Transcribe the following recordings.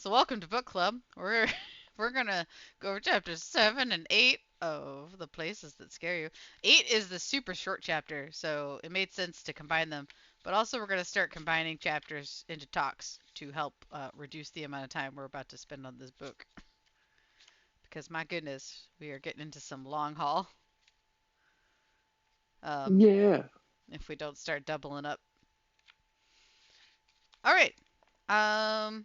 So welcome to book club. We're gonna go over chapters 7 and 8 of the places that scare you. 8 is the super short chapter, so it made sense to combine them. But also we're gonna start combining chapters into talks to help reduce the amount of time we're about to spend on this book. Because my goodness, we are getting into some long haul. Um, Yeah. if we don't start doubling up. All right. Um,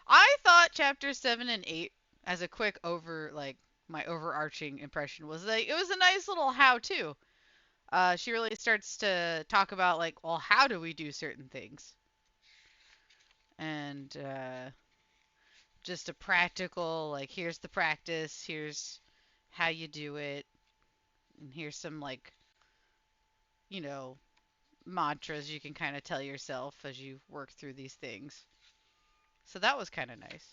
I thought chapters 7 and 8, as a quick my overarching impression was that it was a nice little how-to. She really starts to talk about like, well, how do we do certain things, and just a practical like, here's the practice, here's how you do it, and here's some like, you know, mantras you can kind of tell yourself as you work through these things. So that was kind of nice.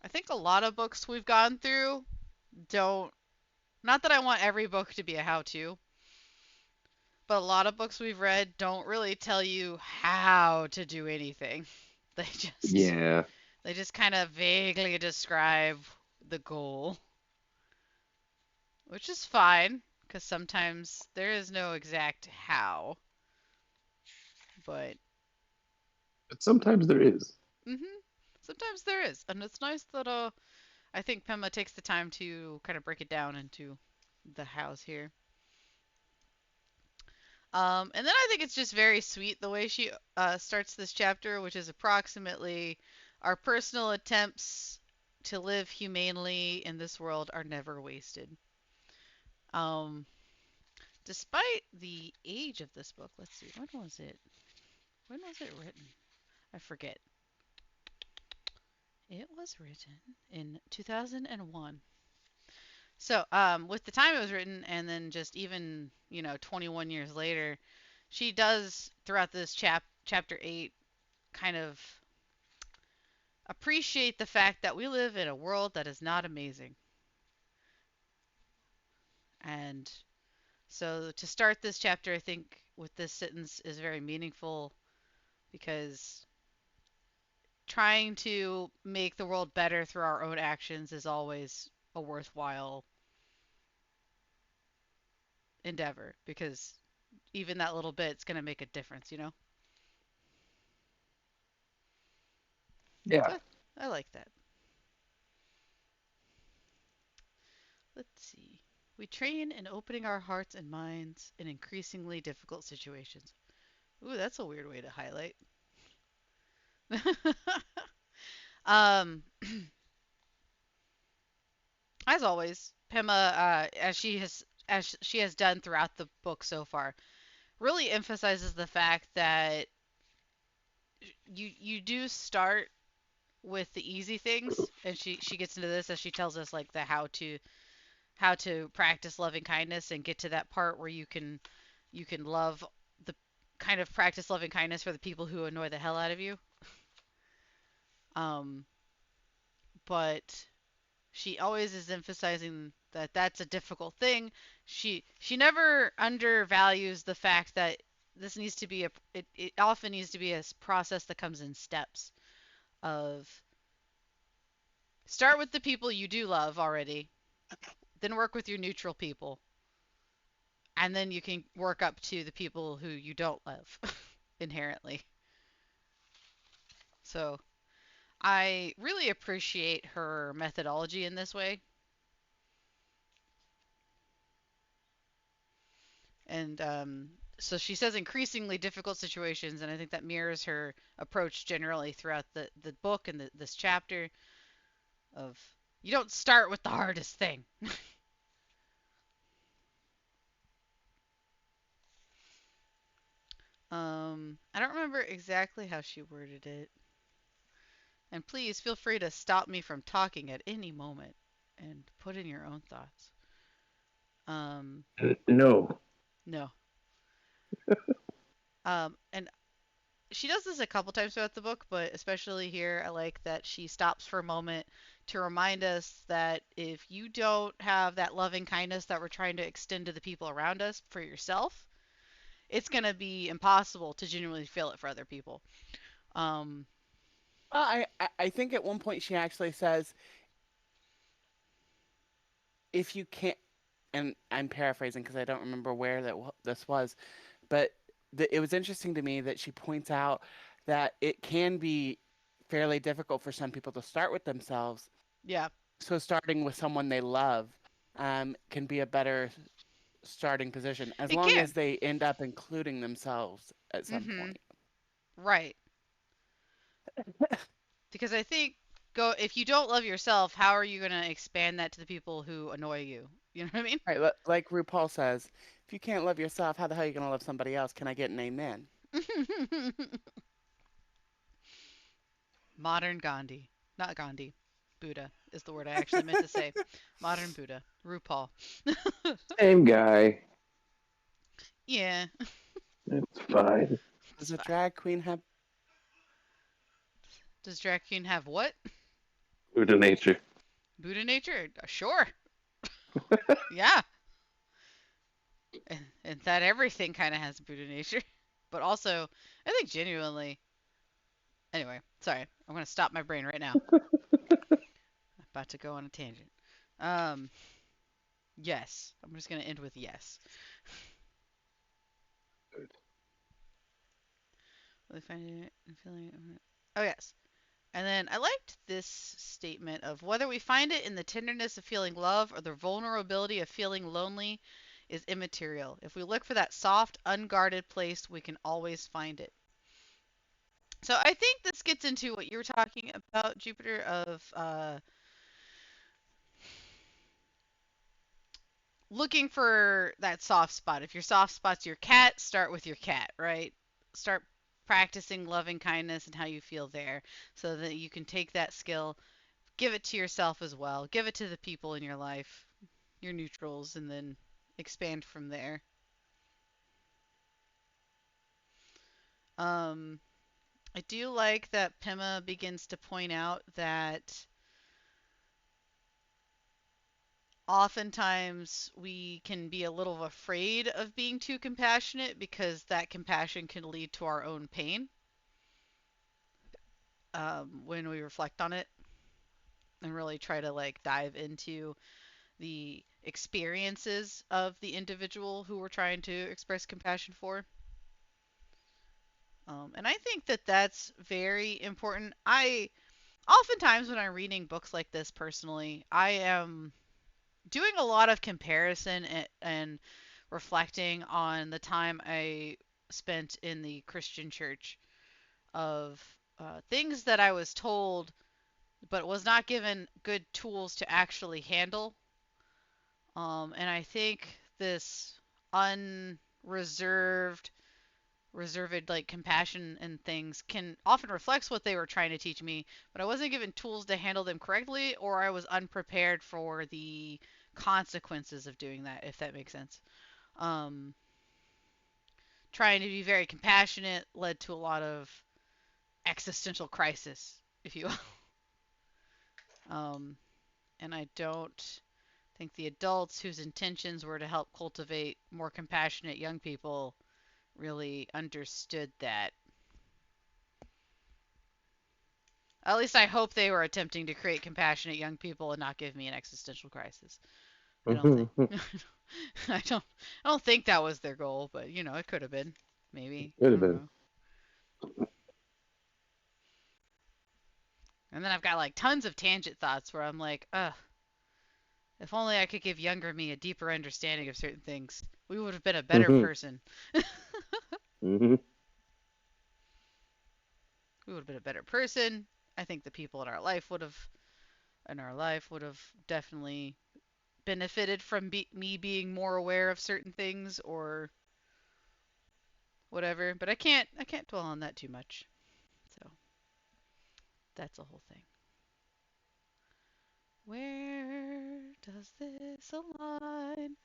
I think a lot of books we've gone through don't. Not that I want every book to be a how to, but a lot of books we've read don't really tell you how to do anything. They just Yeah. they just kind of vaguely describe the goal, which is fine because sometimes there is no exact how, but But sometimes there is. mhm, sometimes there is, and it's nice that I think Pema takes the time to kind of break it down into the hows here. And then I think it's just very sweet the way she starts this chapter, which is approximately our personal attempts to live humanely in this world are never wasted. Um, Despite the age of this book, let's see, when was it? When was it written? I forget. It was written in 2001. So, with the time it was written, and then just even 21 years later, she does throughout this chapter 8 kind of appreciate the fact that we live in a world that is not amazing. And so to start this chapter, I think with this sentence is very meaningful because trying to make the world better through our own actions is always a worthwhile endeavor because even that little bit's going to make a difference, you know? Yeah. So I like that. Let's see. We train in opening our hearts and minds in increasingly difficult situations. Ooh, that's a weird way to highlight. um, as always, Pema, as she has done throughout the book so far, really emphasizes the fact that you do start with the easy things, and she gets into this as she tells us like the how to practice loving kindness and get to that part where you can love the kind of practice loving kindness for the people who annoy the hell out of you. Um, but she always is emphasizing that that's a difficult thing. She never undervalues the fact that this needs to be it often needs to be a process that comes in steps of start with the people you do love already, then work with your neutral people, and then you can work up to the people who you don't love inherently. So I really appreciate her methodology in this way. And so she says increasingly difficult situations, and I think that mirrors her approach generally throughout the book and this chapter of you don't start with the hardest thing. I don't remember exactly how she worded it, and please feel free to stop me from talking at any moment and put in your own thoughts. Um, No. no. And she does this a couple times throughout the book, but especially here, I like that she stops for a moment to remind us that if you don't have that loving kindness that we're trying to extend to the people around us for yourself, it's going to be impossible to genuinely feel it for other people. Um, I think at one point she actually says, if you can't, and I'm paraphrasing because I don't remember where this was, but it was interesting to me that she points out that it can be fairly difficult for some people to start with themselves. Yeah, So starting with someone they love can be a better starting position as it long as can. they end up including themselves at some Mm-hmm. point. Right. Because I think go if you don't love yourself, how are you gonna expand that to the people who annoy you? You know what I Right, like RuPaul says, if you can't love yourself, how the hell are you going to love somebody else? Can I get an amen? mean? Modern Gandhi, not Gandhi. Buddha is the word I actually meant to say. Modern Buddha, RuPaul. Same guy. Yeah, It's fine. Does it's a fine. drag queen have Does drag queen have what? Buddha nature. Buddha nature? Sure. Yeah. And that everything kind of has Buddha nature. But also, I think genuinely. Anyway, sorry. I'm going to stop my brain right now. I'm about to go on a tangent. Um, yes. I'm just going to end with yes. Really finding it and feeling it. Oh, yes. And then I liked this statement of whether we find it in the tenderness of feeling love or the vulnerability of feeling lonely is immaterial. If we look for that soft, unguarded place, we can always find it. So I think this gets into what you were talking about, Jupiter, of looking for that soft spot. If your soft spot's your cat, start with your cat, right? Start practicing loving kindness and how you feel there so that you can take that skill, give it to yourself as well, give it to the people in your life, your neutrals, and then expand from there. Um, I do like that Pema begins to point out that oftentimes we can be a little afraid of being too compassionate because that compassion can lead to our own pain when we reflect on it and really try to like dive into the experiences of the individual who we're trying to express compassion for. And I think that that's very important. I oftentimes when I'm reading books like this personally, I am doing a lot of comparison and reflecting on the time I spent in the Christian church of things that I was told but was not given good tools to actually handle. And I think this unreserved, reserved like compassion and things can often reflects what they were trying to teach me, but I wasn't given tools to handle them correctly, or I was unprepared for the consequences of doing that, if that makes sense. Um, Trying to be very compassionate led to a lot of existential crisis, if you will. Um, and I don't think the adults whose intentions were to help cultivate more compassionate young people really understood that. At least I hope they were attempting to create compassionate young people and not give me an existential crisis. I don't think. Could I don't. I don't think that was their goal, but you know, it could have been. Maybe. I have don't been. know. And then I've got like tons of tangent thoughts where I'm like, ugh, if only I could give younger me a deeper understanding of certain things, we would have been a better person. We would have been a better person. I think the people in our life would have definitely benefited from me being more aware of certain things or whatever. But I can't dwell on that too much. So that's a whole thing. Where does this align?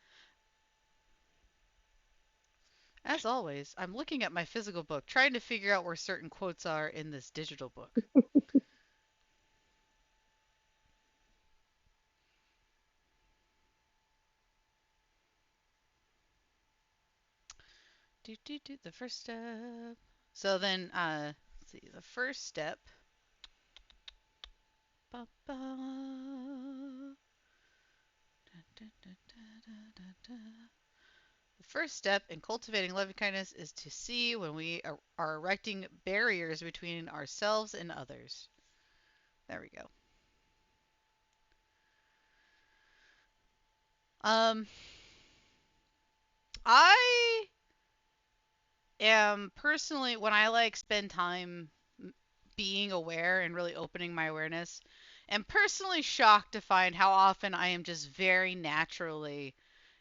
As always, I'm looking at my physical book, trying to figure out where certain quotes are in this digital book. The first step. So then, let's see. The first step ba, ba. Dun, dun, dun, dun, dun, dun, dun. The first step in cultivating loving kindness is to see when we are erecting barriers between ourselves and others. There we go. Um, I am personally when I like spend time being aware and really opening my awareness, am personally shocked to find how often I am just very naturally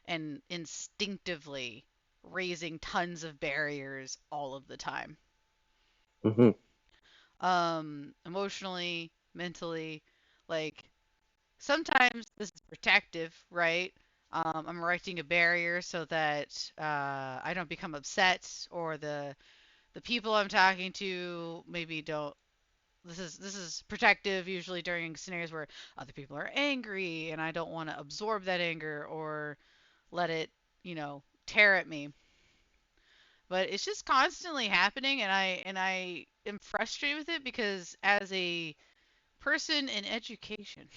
and instinctively raising tons of barriers all of the time. Mm-hmm. Emotionally, mentally, like sometimes this is protective, right? I'm erecting a barrier so that I don't become upset, or the people I'm talking to maybe don't. This is protective usually during scenarios where other people are angry and I don't want to absorb that anger or let it, tear at me. But it's just constantly happening, and I am frustrated with it because as a person in education,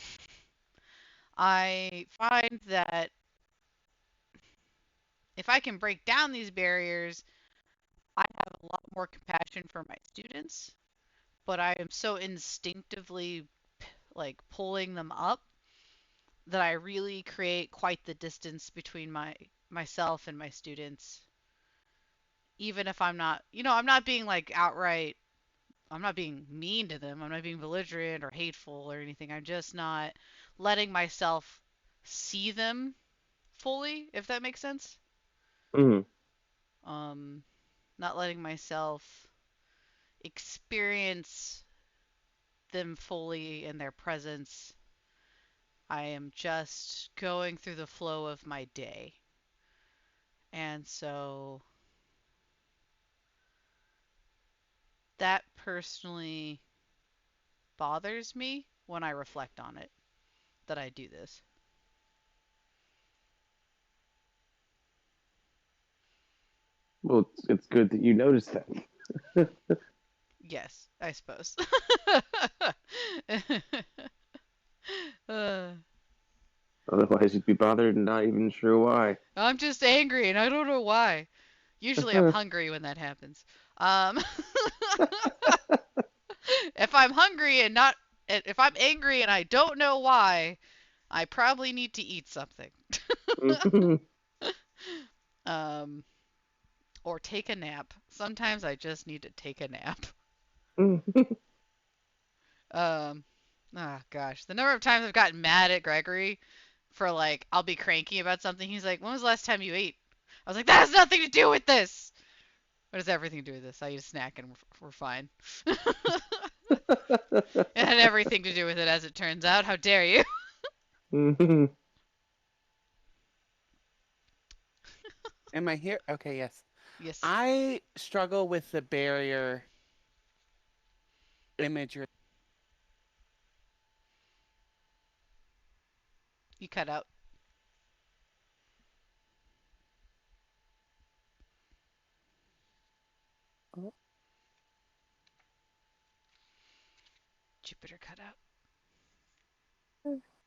I find that if I can break down these barriers, I have a lot more compassion for my students, but I am so instinctively like pulling them up that I really create quite the distance between myself and my students. Even if I'm not, I'm not being like outright, I'm not being mean to them. I'm not being belligerent or hateful or anything. I'm just not letting myself see them fully, if that makes sense. Mm-hmm. Um, Not letting myself experience them fully in their presence. I am just going through the flow of my day. And so that personally bothers me when I reflect on it that I do this. Well, it's good that you noticed that. Yes, I suppose. uh, Otherwise, you'd be bothered and not even sure why. I'm just angry and I don't know why. Usually I'm hungry when that happens. Um, if I'm hungry and not, if I'm angry and I don't know why, I probably need to eat something. Mm-hmm. um, or take a nap. Sometimes I just need to take a nap. Um, oh gosh, the number of times I've gotten mad at Gregory for like I'll be cranky about something. He's like, "When was the last time you ate?" I was like, "That has nothing to do with this." What has everything to do with this? I eat a snack and we're fine. It had everything to do with it, as it turns out. How dare you? Mm-hmm. Am I here? Okay, yes. Yes, I struggle with the barrier imagery. you cut out. Oh, Jupiter cut out.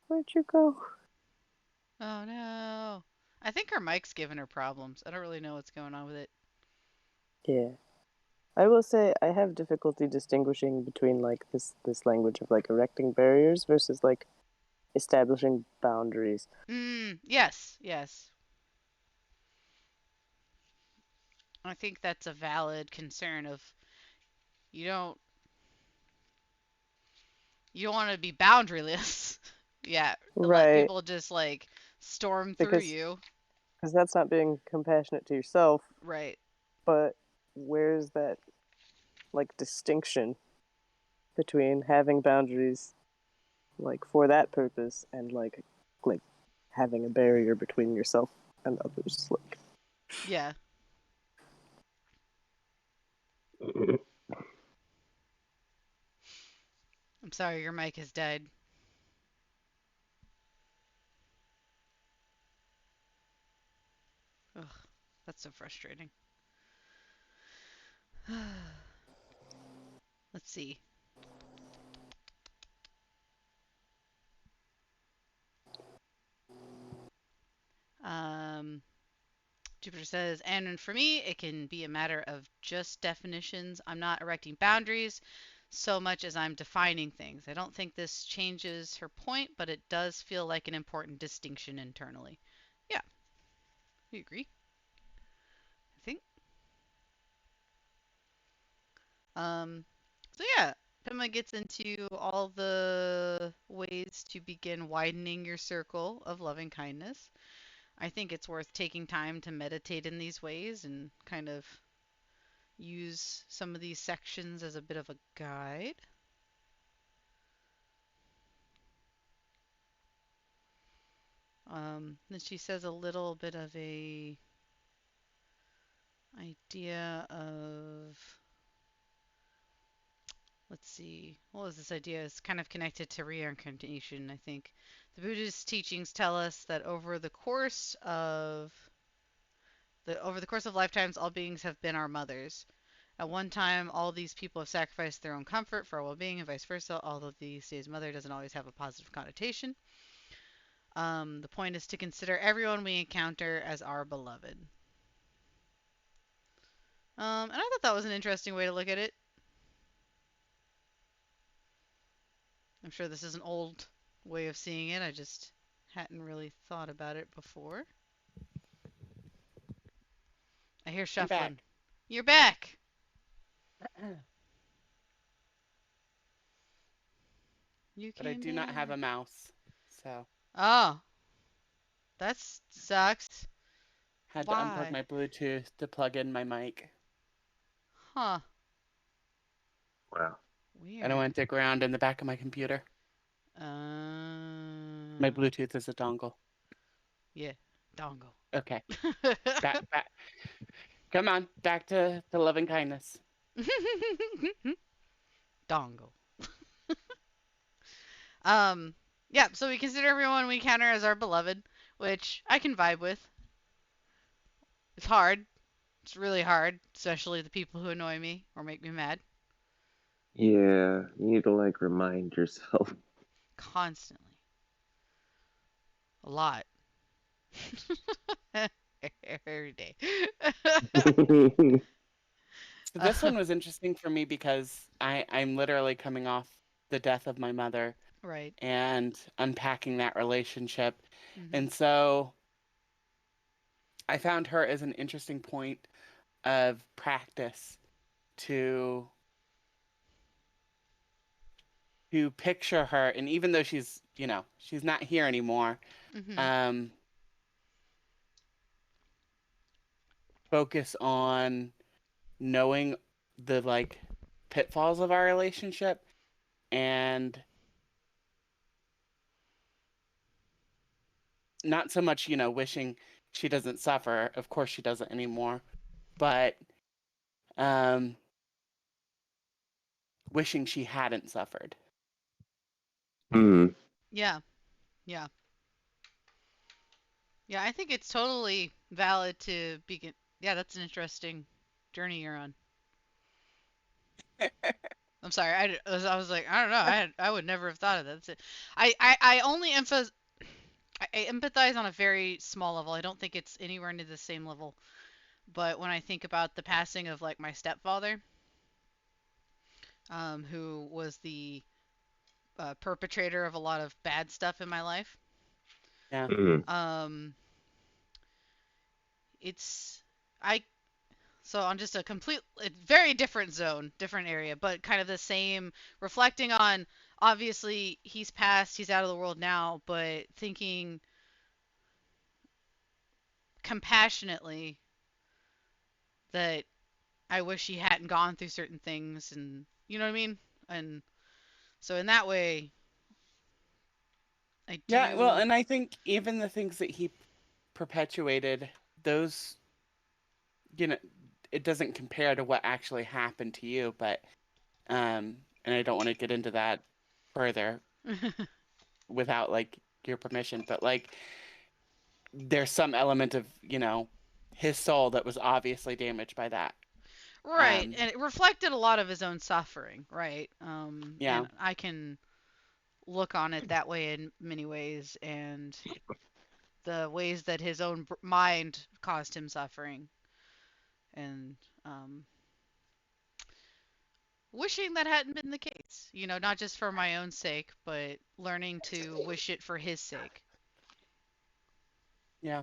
where'd you go? Oh no. I think her mic's giving her problems. I don't really know what's going on with it. Yeah. I will say I have difficulty distinguishing between like this language of like erecting barriers versus like establishing boundaries. Yes, yes. I think that's a valid concern of you don't you don't want to be boundaryless. Yeah, and let Right. people just like storm through Because you. that's not being compassionate to yourself, Right. but where's that like distinction between having boundaries like for that purpose and like having a barrier between yourself and others like Yeah. I'm sorry your mic has died. Ugh, that's so frustrating. Let's see. Um, Jupiter says, and for me, it can be a matter of just definitions. I'm not erecting boundaries so much as I'm defining things. I don't think this changes her point, but it does feel like an important distinction internally. Yeah, we agree, I think. Um, so yeah, Pema gets into all the ways to begin widening your circle of loving kindness. I think it's worth taking time to meditate in these ways and kind of use some of these sections as a bit of a guide. Then she says a little bit of a idea of, let's see, what was this idea? It's kind of connected to reincarnation, I think. The Buddhist teachings tell us that over the course of lifetimes, all beings have been our mothers. At one time, all these people have sacrificed their own comfort for our well-being, and vice versa. Although these days, mother doesn't always have a positive connotation. The point is to consider everyone we encounter as our beloved. And I thought that was an interesting way to look at it. I'm sure this is an old way of seeing it. I just hadn't really thought about it before. I hear I'm shuffling. back. You're back. You But I came do not have a back. mouse, so Oh, that sucks. had to unplug Why? my Bluetooth to plug in my mic. Huh. Wow. I don't Weird. want to dig around in the back of my computer. My Uh, Bluetooth is a dongle. yeah, dongle. Okay, back. Come on, back to loving kindness. dongle. Um, yeah, so we consider everyone we encounter as our beloved, which I can vibe with. It's hard. It's really hard, especially the people who annoy me or make me mad Yeah, you need to like remind yourself. constantly. A lot. Every day. So this one was interesting for me because I'm literally coming off the death of my mother right. and unpacking that relationship. Mhm. And so I found her as an interesting point of practice to picture her, and even though she's not here anymore, Mhm. um focus on knowing the like pitfalls of our relationship and not so much, wishing she doesn't suffer. Of course she doesn't anymore, but um wishing she hadn't suffered. Hmm. Yeah. Yeah. Yeah, I think it's totally valid to begin. Yeah, that's an interesting journey you're on. I'm sorry. I was like, I don't know. I would never have thought of that. That's it. I only I empathize on a very small level. I don't think it's anywhere near the same level. But when I think about the passing of like my stepfather, who was the perpetrator of a lot of bad stuff in my life, Yeah. Hmm. um, it's I so on just a complete, very different zone, different area, but kind of the same. Reflecting on, obviously he's passed, he's out of the world now, but thinking compassionately that I wish he hadn't gone through certain things, and you know what I mean. And so in that way, I Yeah, well, do. and I think even the things that he perpetuated, those, you know, it doesn't compare to what actually happened to you, but and I don't want to get into that further without like your permission, but like there's some element of, his soul that was obviously damaged by that. Right, Um, and it reflected a lot of his own suffering, right? yeah. And I can look on it that way in many ways, and the ways that his own mind caused him suffering, and um, wishing that hadn't been the case. Not just for my own sake, but learning to wish it for his sake. Yeah.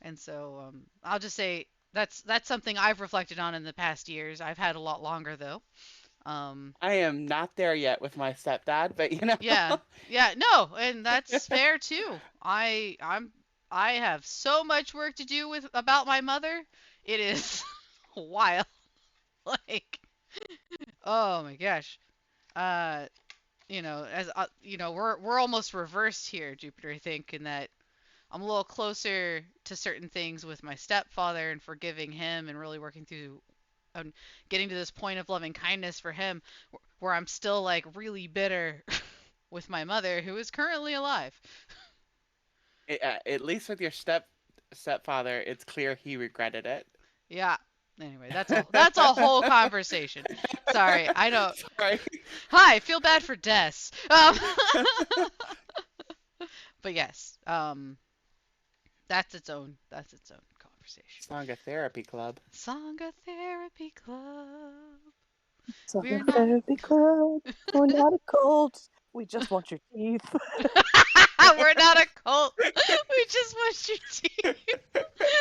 And so I'll just say that's something I've reflected on in the past years. I've had a lot longer though. Um, I am not there yet with my stepdad, but yeah, yeah, no, and that's fair too. I have so much work to do with about my mother. It is wild. Like, oh my gosh. Uh, as we're almost reversed here, Jupiter. I think in that I'm a little closer to certain things with my stepfather and forgiving him and really working through getting to this point of loving kindness for him, where I'm still like really bitter with my mother who is currently alive. at least with your stepfather, it's clear he regretted it. Yeah. Anyway, that's a whole conversation. Sorry, I don't. Sorry. Hi, feel bad for Des. But yes, that's its own conversation. Sangha Therapy Club. Sangha Therapy Club. Sangha We're not a Therapy Club. We're not a cult. We just want your teeth. we're not a cult. We just want your teeth.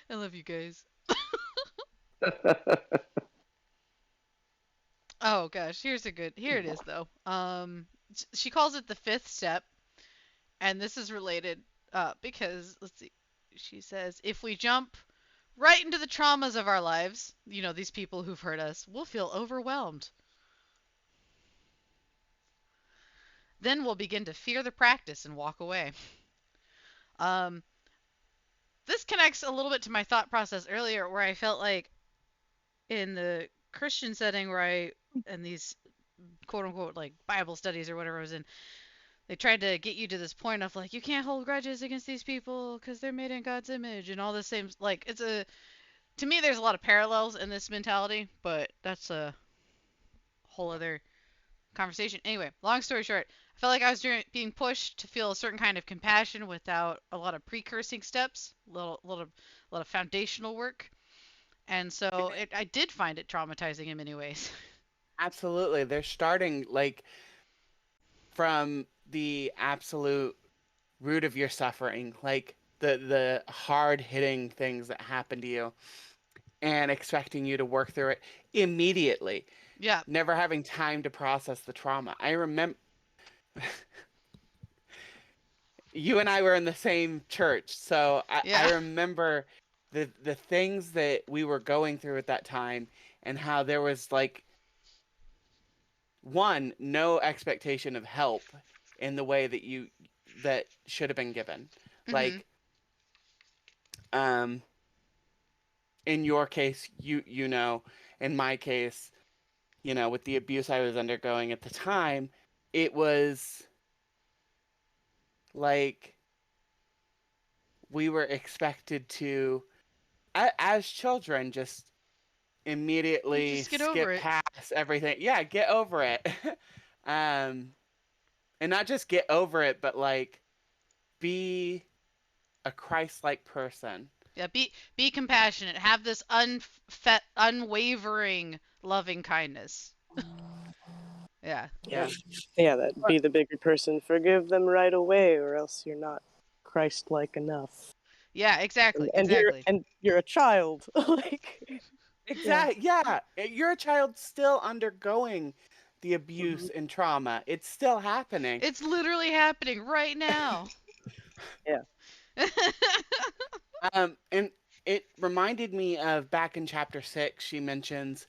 I love you guys. Oh gosh, here it is though. She calls it the fifth step, and this is related because let's see. She says if we jump right into the traumas of our lives, these people who've hurt us, we'll feel overwhelmed. Then we'll begin to fear the practice and walk away. Um, this connects a little bit to my thought process earlier, where I felt like in the Christian setting where in these quote unquote like Bible studies or whatever I was in, they tried to get you to this point of like you can't hold grudges against these people because they're made in God's image and all the same. Like to me there's a lot of parallels in this mentality, but that's a whole other conversation. Anyway, long story short, I felt like I was being pushed to feel a certain kind of compassion without a lot of precursing steps, a lot of foundational work, and so I did find it traumatizing in many ways. Absolutely. They're starting like from the absolute root of your suffering, like the hard hitting things that happen to you and expecting you to work through it immediately, Yeah. never having time to process the trauma. I remember you and I were in the same church, so I Yeah. remember the things that we were going through at that time and how there was like one, no expectation of help in the way that should have been given. Mhm. Like um in your case, in my case, with the abuse I was undergoing at the time, it was like we were expected to as children just immediately Just get over skip it. past everything. Yeah, get over it. um and not just get over it, but like be a Christ-like person. Yeah, be compassionate. Have this unwavering loving kindness. Yeah. Yeah. Yeah. Yeah, that be the bigger person. Forgive them right away, or else you're not Christ-like enough. Yeah, And, exactly. and you're Exactly. and you're a child. Like, yeah. Exactly. Yeah. You're a child still undergoing the Hmm. abuse and trauma. It's still happening. It's literally happening right now. Yeah. And it reminded me of back in chapter 6, she mentions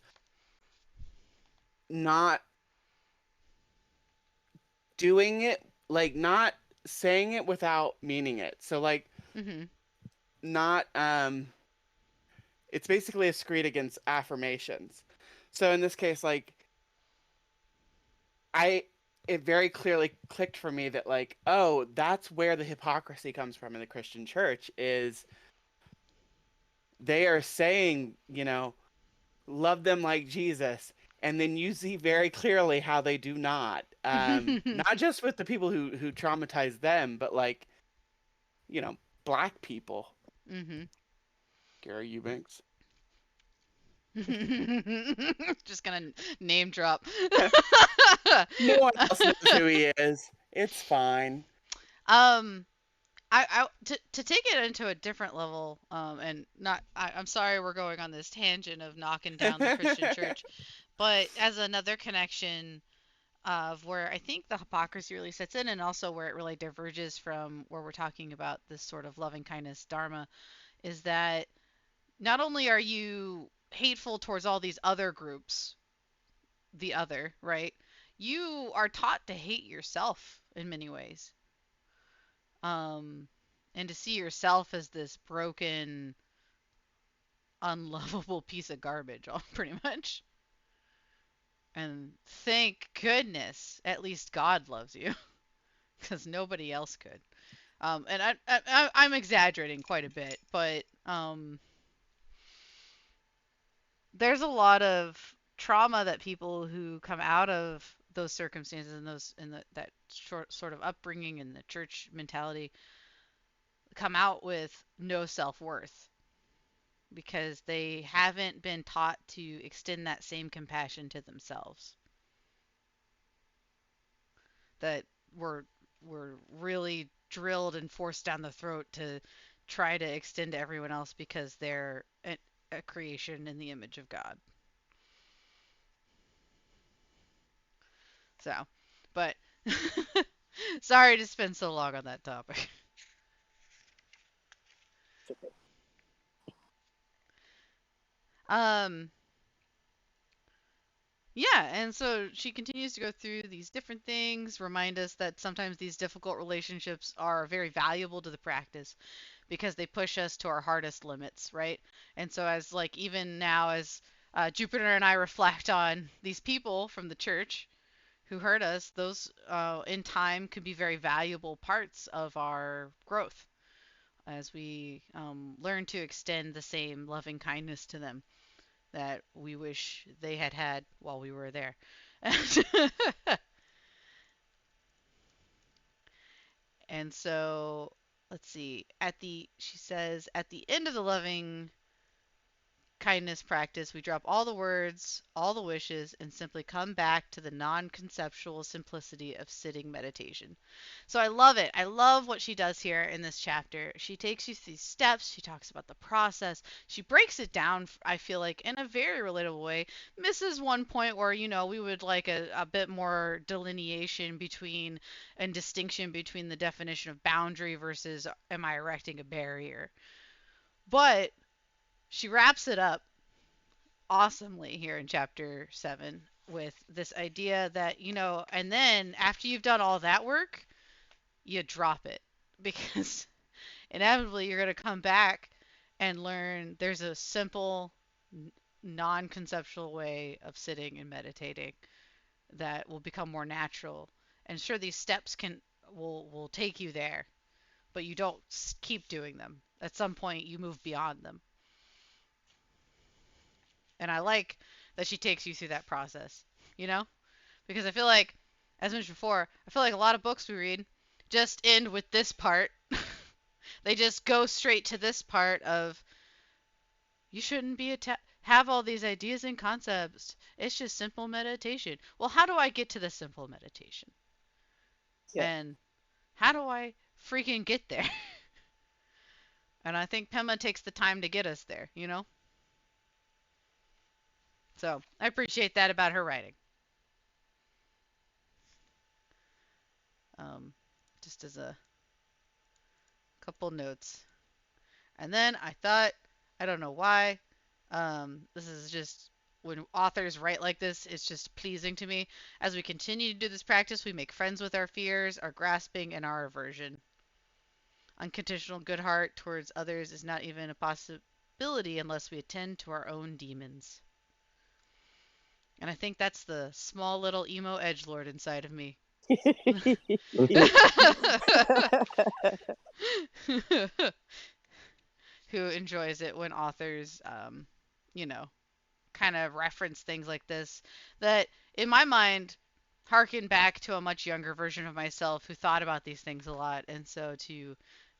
not doing it, like not saying it without meaning it. So like Mhm. not it's basically a screed against affirmations. So in this case, like I it very clearly clicked for me that like, oh, that's where the hypocrisy comes from in the Christian church is they are saying, love them like Jesus, and then you see very clearly how they do not. Not just with the people who traumatize them, but like, you know, black people. Mm-hmm. Gary Eubanks. Just gonna name drop. No one else knows who he is. It's fine. um, to take it into a different level, and not, I'm sorry we're going on this tangent of knocking down the Christian church, but as another connection of where I think the hypocrisy really sets in, and also where it really diverges from where we're talking about this sort of loving kindness dharma, is that not only are you hateful towards all these other groups, the other, right? You are taught to hate yourself in many ways. Um, and to see yourself as this broken, unlovable piece of garbage, pretty much. And thank goodness, at least God loves you, because nobody else could. And I'm exaggerating quite a bit, but there's a lot of trauma that people who come out of those circumstances and those in that sort of upbringing and the church mentality come out with no self-worth because they haven't been taught to extend that same compassion to themselves that were really drilled and forced down the throat to try to extend to everyone else because they're a creation in the image of God. So, but sorry to spend so long on that topic. Um, yeah, and so she continues to go through these different things, remind us that sometimes these difficult relationships are very valuable to the practice because they push us to our hardest limits, right? And so, as like even now, as Jupiter and I reflect on these people from the church who hurt us, those in time could be very valuable parts of our growth as we learn to extend the same loving kindness to them that we wish they had had while we were there. And so, let's see. She says, at the end of the loving kindness practice, we drop all the words, all the wishes, and simply come back to the non conceptual simplicity of sitting meditation. So I love it. I love what she does here in this chapter. She takes you through these steps, she talks about the process, she breaks it down, I feel like, in a very relatable way. Misses one point where, we would like a bit more delineation between and distinction between the definition of boundary versus am I erecting a barrier. But she wraps it up awesomely here in chapter 7 with this idea that, and then after you've done all that work, you drop it because inevitably you're going to come back and learn there's a simple, non conceptual way of sitting and meditating that will become more natural. And sure, these steps will take you there, but you don't keep doing them. At some point, you move beyond them. And I like that she takes you through that process, you know? Because I feel like, as mentioned before, I feel like a lot of books we read just end with this part. They just go straight to this part of you shouldn't have all these ideas and concepts. It's just simple meditation. Well, how do I get to the simple meditation? Yeah. And how do I freaking get there? And I think Pema takes the time to get us there, you know? So I appreciate that about her writing. Um, just as a couple notes. And then I thought, I don't know why, this is just when authors write like this, it's just pleasing to me. As we continue to do this practice, we make friends with our fears, our grasping, and our aversion. Unconditional good heart towards others is not even a possibility unless we attend to our own demons. And I think that's the small little emo edgelord inside of me Who enjoys it when authors, you know, kind of reference things like this that, in my mind, harken back to a much younger version of myself who thought about these things a lot. And so to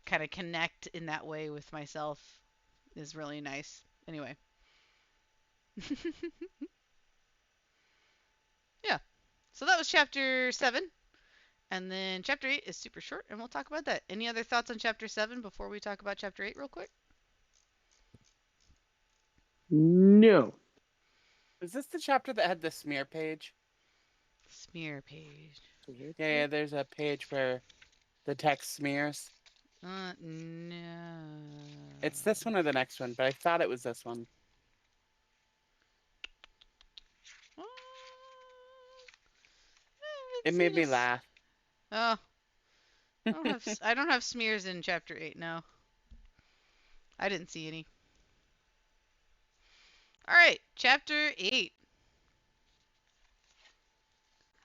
kind of connect in that way with myself is really nice. Anyway, yeah. So that was chapter 7. And then chapter 8 is super short, and we'll talk about that. Any other thoughts on chapter 7 before we talk about chapter 8 real quick? No. Is this the chapter that had the smear page? Smear page. Yeah, there's a page where the text smears. No. It's this one or the next one, but I thought it was this one. Uh, It made me laugh. Oh, I don't have smears in chapter 8 now. I didn't see any. All right, chapter 8.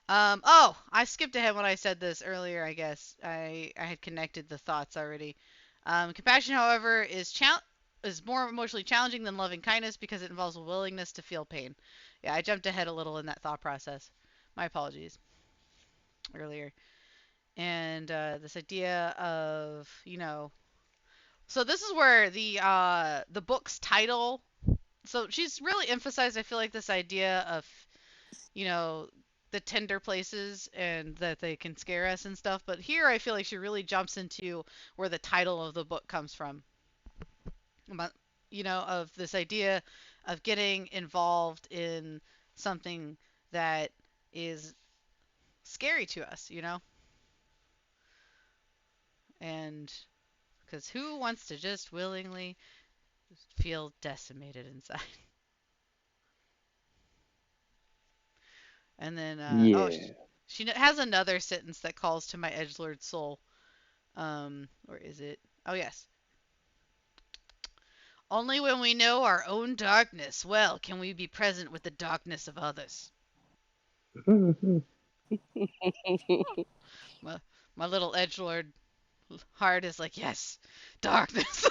Oh, I skipped ahead when I said this earlier, I guess. I had connected the thoughts already. Compassion, however, is more emotionally challenging than loving kindness because it involves a willingness to feel pain. Yeah, I jumped ahead a little in that thought process. My apologies earlier. And this idea of, so this is where the book's title. So she's really emphasized, I feel like, this idea of, you know, the tender places and that they can scare us and stuff. But here I feel like she really jumps into where the title of the book comes from. But, of this idea of getting involved in something that is scary to us. And because who wants to just willingly feel decimated inside? And then, Yeah. she has another sentence that calls to my edgelord soul. Where is it? Oh, yes. Only when we know our own darkness well can we be present with the darkness of others. My, my little edgelord heart is like, yes, darkness.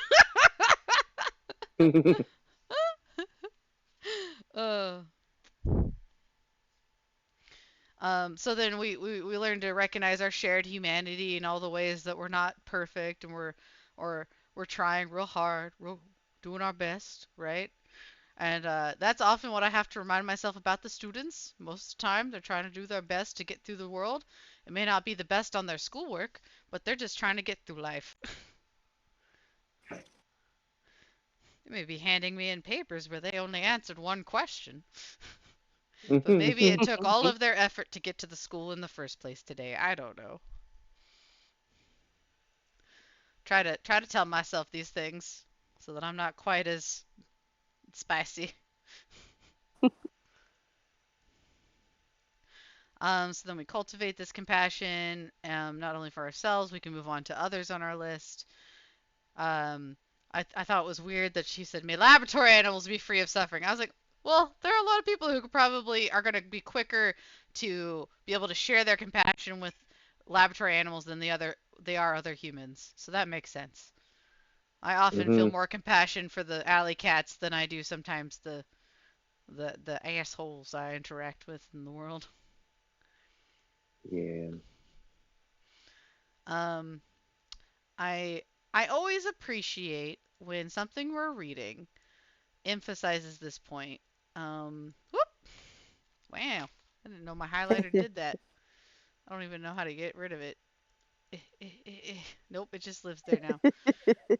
uh, so then we learn to recognize our shared humanity and all the ways that we're not perfect and we're trying real hard, we're doing our best, right? And that's often what I have to remind myself about the students. Most of the time, they're trying to do their best to get through the world. It may not be the best on their schoolwork, but they're just trying to get through life. They may be handing me in papers where they only answered one question, but maybe it took all of their effort to get to the school in the first place today. I don't know. Try to tell myself these things so that I'm not quite as spicy. So then we cultivate this compassion, not only for ourselves, we can move on to others on our list. Um, I thought it was weird that she said, may laboratory animals be free of suffering. I was like, well, there are a lot of people who probably are going to be quicker to be able to share their compassion with laboratory animals than they are other humans. So that makes sense. I often feel more compassion for the alley cats than I do sometimes the assholes I interact with in the world. Yeah. Um, I I always appreciate when something we're reading emphasizes this point. Whoop! Wow, I didn't know my highlighter did that. I don't even know how to get rid of it. Nope, it just lives there now.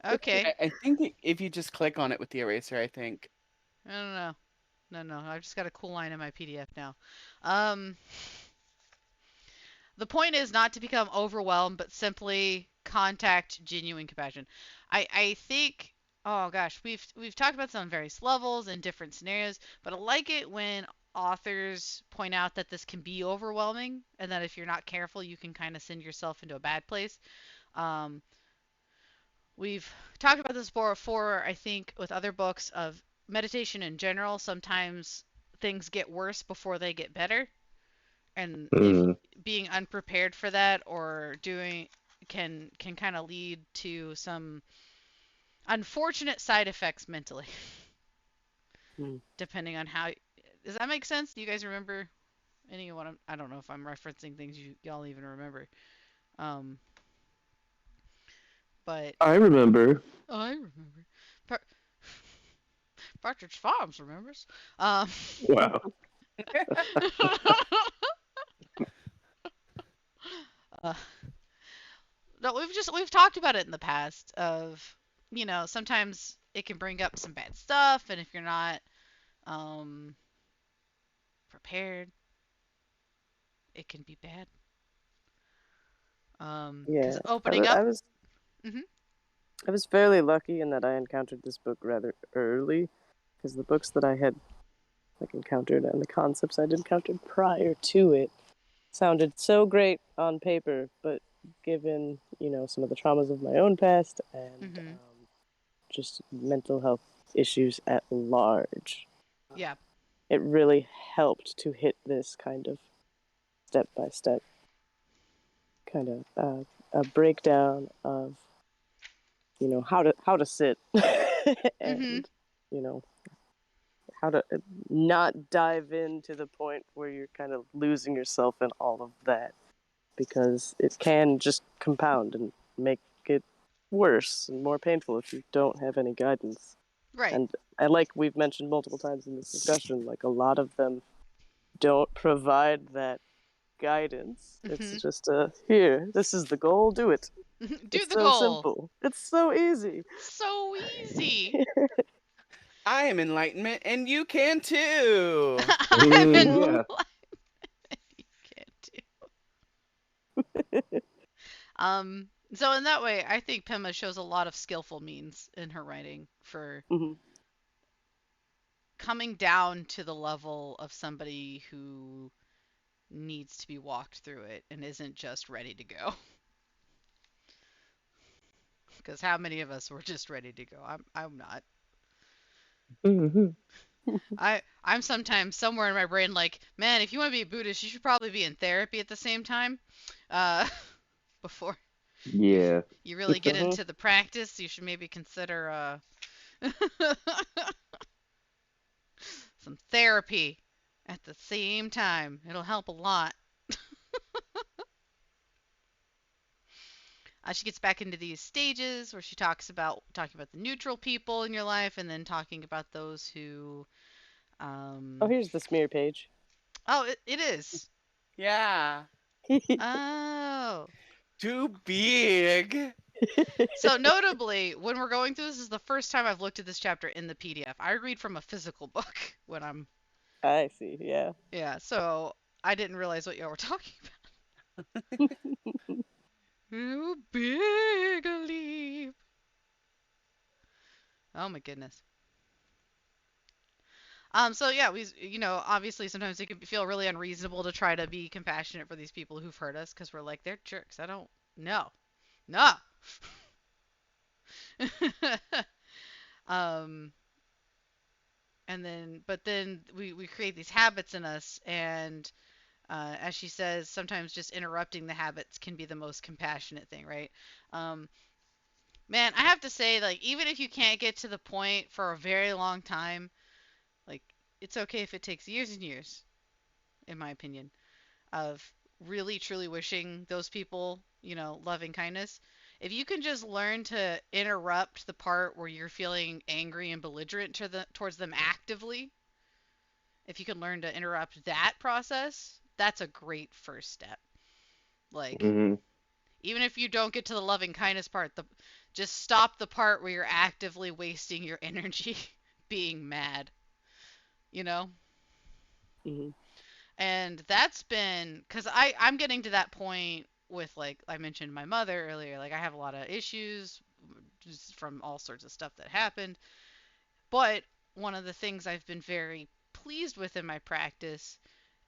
Okay. I think if you just click on it with the eraser, I think. I don't know. No. I've just got a cool line in my PDF now. Um, the point is not to become overwhelmed, but simply contact genuine compassion. I think, oh gosh, we've talked about this on various levels and different scenarios, but I like it when authors point out that this can be overwhelming and that if you're not careful, you can kind of send yourself into a bad place. Um, we've talked about this before, I think, with other books of meditation in general. Sometimes things get worse before they get better, and if Mm. being unprepared for that or doing can kind of lead to some unfortunate side effects mentally, Hmm. depending on how. Does that make sense? Do you guys remember anyone? I don't know if I'm referencing things y'all even remember. Um, but I remember. I remember. Pa- Partridge Farms remembers. Um, Wow. uh, no, we've talked about it in the past. Of sometimes it can bring up some bad stuff, and if you're not um, prepared, it can be bad. Because Yeah, opening up. I was Hmm. I was fairly lucky in that I encountered this book rather early, because the books that I had encountered and the concepts I'd encountered prior to it sounded so great on paper, but given some of the traumas of my own past and Hmm. just mental health issues at large, Yeah. it really helped to hit this kind of step by step kind of a breakdown of how to sit Hmm. and you know how to not dive into the point where you're kind of losing yourself in all of that, because it can just compound and make it worse and more painful if you don't have any guidance. Right. And like we've mentioned multiple times in this discussion, like a lot of them don't provide that guidance. It's Hmm. just a here, this is the goal, do it. Do It's the so goal. simple. It's so easy. So easy. I am enlightenment, and you can too. I'm in Yeah. you can't do. So in that way, I think Pema shows a lot of skillful means in her writing for Hmm. coming down to the level of somebody who needs to be walked through it and isn't just ready to go. Because how many of us were just ready to go? I'm not. Hmm. I'm sometimes somewhere in my brain like, man, if you want to be a Buddhist, you should probably be in therapy at the same time. Uh, before you Yeah. you really get Hmm. into the practice, you should maybe consider some therapy at the same time. It'll help a lot. She gets back into these stages where she talking about the neutral people in your life, and then talking about those who. Oh, Um, here's the smear page. oh, it is. Yeah. Oh. Too big. So notably, when we're going through this is the first time I've looked at this chapter in the PDF. I read from a physical book when I'm I see. Yeah. yeah. So I didn't realize what y'all were talking about. Ooh, big a leap. Oh my goodness. So yeah, obviously sometimes it can feel really unreasonable to try to be compassionate for these people who've hurt us because we're like, they're jerks. I don't, no, no. um, but then we create these habits in us, and as she says, sometimes just interrupting the habits can be the most compassionate thing, right? Um, man, I have to say, like, even if you can't get to the point for a very long time, like, it's okay if it takes years and years, in my opinion, of really truly wishing those people, loving kindness. If you can just learn to interrupt the part where you're feeling angry and belligerent towards them actively, if you can learn to interrupt that process, that's a great first step. Like, Hmm. even if you don't get to the loving kindness part, just stop the part where you're actively wasting your energy being mad, you know? Hmm. And that's been because I'm getting to that point with, like I mentioned my mother earlier. Like, I have a lot of issues just from all sorts of stuff that happened. But one of the things I've been very pleased with in my practice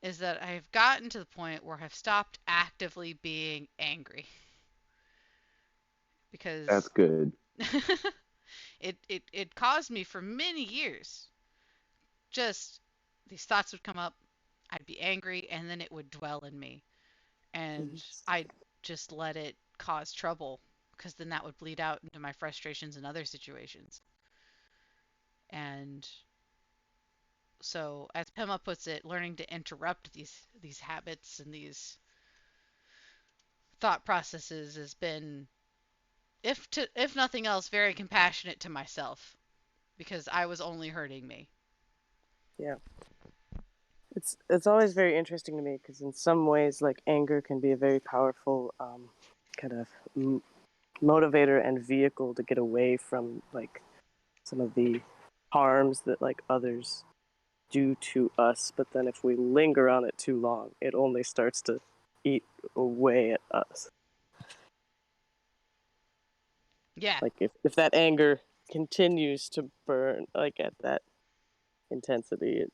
is that I've gotten to the point where I've stopped actively being angry That's because good. it caused me for many years. Just these thoughts would come up, I'd be angry, and then it would dwell in me. and I just let it cause trouble because then that would bleed out into my frustrations in other situations. And so, as Pema puts it, learning to interrupt these habits and these thought processes has been, if nothing else, very compassionate to myself because I was only hurting me. Yeah. It's always very interesting to me because in some ways, like anger can be a very powerful kind of motivator and vehicle to get away from like some of the harms that like others do to us. But then if we linger on it too long, it only starts to eat away at us. Yeah, Like if that anger continues to burn like at that intensity,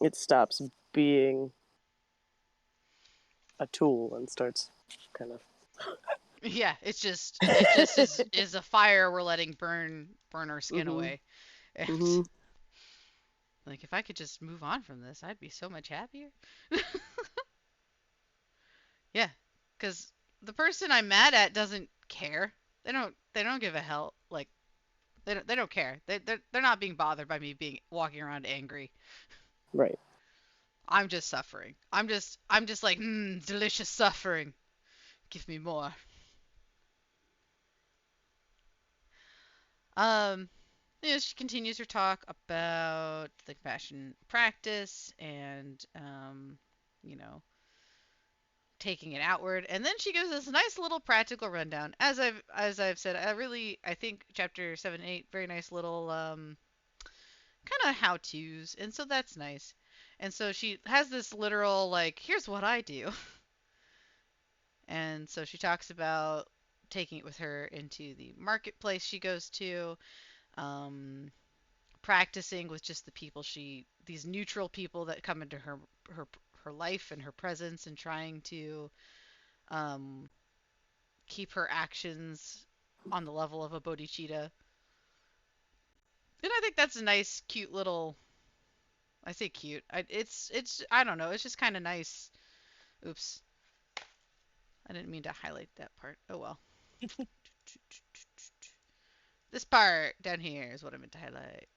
it stops being a tool and starts kind of yeah. It just is a fire we're letting burn our skin mhm away. And mhm like if I could just move on from this, I'd be so much happier. Yeah, because the person I'm mad at doesn't care. They don't give a hell. Like they don't care. They're not being bothered by me being walking around angry. right. I'm just suffering. I'm just like delicious suffering. Give me more. Um, she continues her talk about the compassion practice and you know, taking it outward, and then she gives us a nice little practical rundown. As I've said, I think chapter 7 8 very nice little kind of how to's, and so that's nice. And so she has this literal like, here's what I do, and so she talks about taking it with her into the marketplace she goes to, um, practicing with just the people these neutral people that come into her her life and her presence, and trying to um, keep her actions on the level of a bodhicitta. And I think that's a nice, cute little. I say cute. It's I don't know. It's just kind of nice. Oops, I didn't mean to highlight that part. Oh well. This part down here is what I meant to highlight.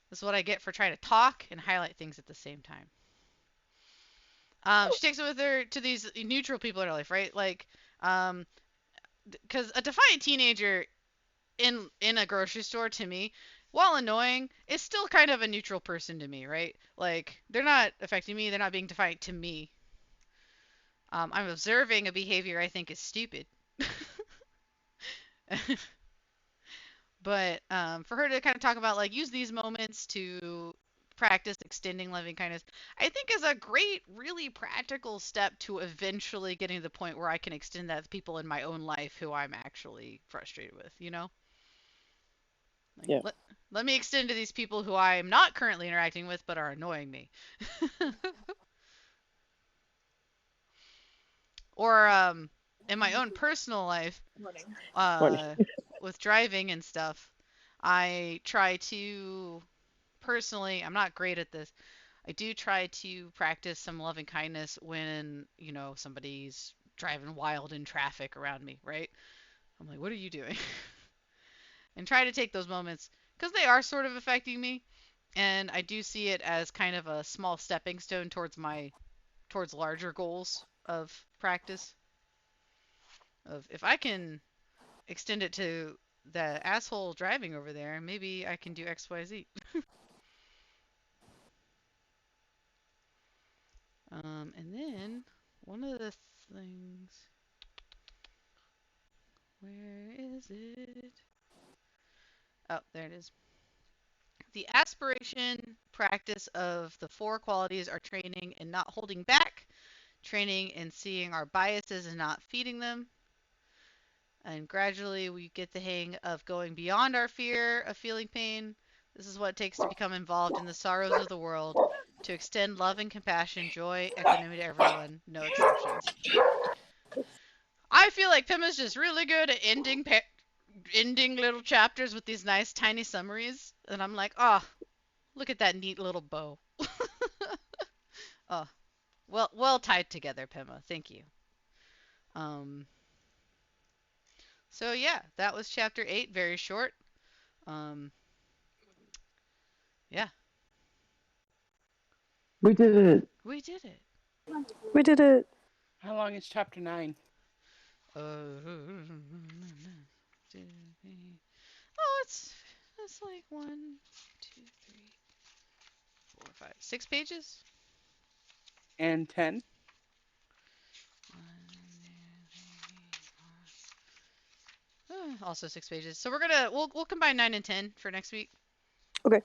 This is what I get for trying to talk and highlight things at the same time. She takes it with her to these neutral people in her life, right? Like, um, because a defiant teenager in a grocery store to me, while annoying, is still kind of a neutral person to me, right? Like they're not affecting me, they're not being defiant to me. I'm observing a behavior I think is stupid. But for her to kind of talk about like use these moments to practice extending loving kindness, I think is a great, really practical step to eventually getting to the point where I can extend that to people in my own life who I'm actually frustrated with, you know? Like Yeah. let me extend to these people who I'm not currently interacting with but are annoying me. Or in my own personal life, Morning. Morning. uh with driving and stuff, I try to personally, I'm not great at this. I do try to practice some loving kindness when, somebody's driving wild in traffic around me, right? I'm like, what are you doing? And try to take those moments because they are sort of affecting me. And I do see it as kind of a small stepping stone towards larger goals of practice. Of if I can extend it to the asshole driving over there, maybe I can do XYZ. And then one of the things, where is it? Oh, there it is. The aspiration practice of the four qualities are training in not holding back, training in seeing our biases and not feeding them. And gradually we get the hang of going beyond our fear of feeling pain. This is what it takes to become involved in the sorrows of the world, to extend love and compassion, joy, equanimity to everyone, no exceptions. I feel like Pim is just really good at ending little chapters with these nice tiny summaries, and I'm like, oh, look at that neat little bow. Oh, well tied together, Pema. Thank you. Um, so yeah, that was chapter 8. Very short. Um, yeah, We did it. we did it. We did it. How long is chapter 9? Oh, it's like 1, 2, 3, 4, 5, 6 pages. And 10? Also 6 pages. So we'll combine 9 and 10 for next week. Okay.